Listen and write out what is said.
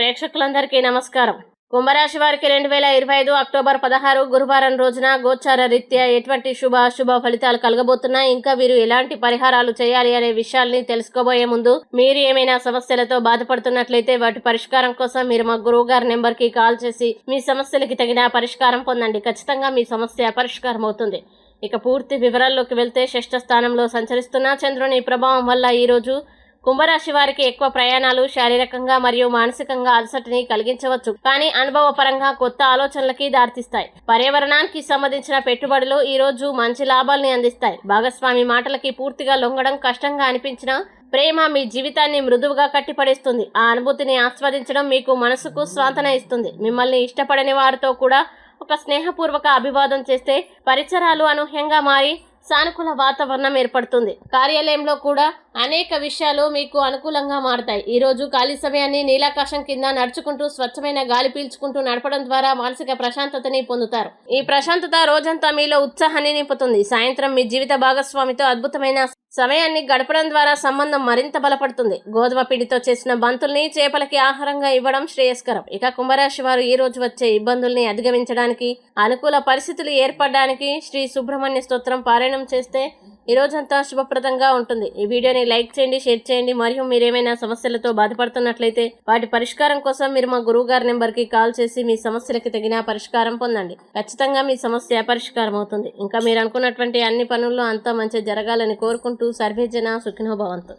ప్రేక్షకులందరికీ నమస్కారం. కుంభరాశి వారికి 2025 అక్టోబర్ 16 గురువారం రోజున గోచార రీత్యా ఎటువంటి శుభ అశుభ ఫలితాలు కలగబోతున్నాయి, ఇంకా వీరు ఎలాంటి పరిహారాలు చేయాలి అనే విషయాల్ని తెలుసుకోబోయే ముందు మీరు ఏమైనా సమస్యలతో బాధపడుతున్నట్లయితే వాటి పరిష్కారం కోసం మీరు మా గురువు గారి నెంబర్ కి కాల్ చేసి మీ సమస్యలకి తగిన పరిష్కారం పొందండి. ఖచ్చితంగా మీ సమస్య పరిష్కారం అవుతుంది. ఇక పూర్తి వివరాల్లోకి వెళ్తే, షష్ఠ స్థానంలో సంచరిస్తున్న చంద్రుని ప్రభావం వల్ల ఈ రోజు కుంభరాశి వారికి ఎక్కువ ప్రయాణాలు శారీరకంగా మరియు మానసికంగా అలసటని కలిగించవచ్చు, కానీ అనుభవపరంగా కొత్త ఆలోచనలకి దారితీస్తాయి. పర్యావరణానికి సంబంధించిన పెట్టుబడులు ఈ రోజు మంచి లాభాల్ని అందిస్తాయి. భాగస్వామి మాటలకి పూర్తిగా లొంగడం కష్టంగా అనిపించినా ప్రేమ మీ జీవితాన్ని మృదువుగా కట్టిపడేస్తుంది. ఆ అనుభూతిని ఆస్వాదించడం మీకు మనసుకు స్వాంతన ఇస్తుంది. మిమ్మల్ని ఇష్టపడని వారితో కూడా ఒక స్నేహపూర్వక అభివాదం చేస్తే పరిసరాలు అనూహ్యంగా మారి సానుకూల వాతావరణం ఏర్పడుతుంది. కార్యాలయంలో కూడా అనేక విషయాలు మీకు అనుకూలంగా మారతాయి. ఈ రోజు ఖాళీ సమయాన్ని నీలాకాశం కింద నడుచుకుంటూ స్వచ్ఛమైన గాలి పీల్చుకుంటూ నడపడం ద్వారా మానసిక ప్రశాంతతని పొందుతారు. ఈ ప్రశాంతత రోజంతా మీలో ఉత్సాహాన్ని నింపుతుంది. సాయంత్రం మీ జీవిత భాగస్వామితో అద్భుతమైన సమయాన్ని గడపడం ద్వారా సంబంధం మరింత బలపడుతుంది. గోధుమ పిండితో చేసిన బంతుల్ని చేపలకి ఆహారంగా ఇవ్వడం శ్రేయస్కరం. ఇక కుంభరాశి వారు ఈ రోజు వచ్చే ఇబ్బందుల్ని అధిగమించడానికి, అనుకూల పరిస్థితులు ఏర్పడడానికి శ్రీ సుబ్రహ్మణ్య స్తోత్రం పారాయణం చేస్తే ఈ రోజంతా శుభప్రదంగా ఉంటుంది. ఈ వీడియోని లైక్ చేయండి, షేర్ చేయండి. మరియు మీరేమైనా సమస్యలతో బాధపడుతున్నట్లయితే వాటి పరిష్కారం కోసం మీరు మా గురువు గారి నెంబర్కి కాల్ చేసి మీ సమస్యలకి తగిన పరిష్కారం పొందండి. ఖచ్చితంగా మీ సమస్య పరిష్కారం అవుతుంది. ఇంకా మీరు అనుకున్నటువంటి అన్ని పనుల్లో అంతా మంచి జరగాలని కోరుకుంటూ సర్వేజన సుఖినో భవంతు.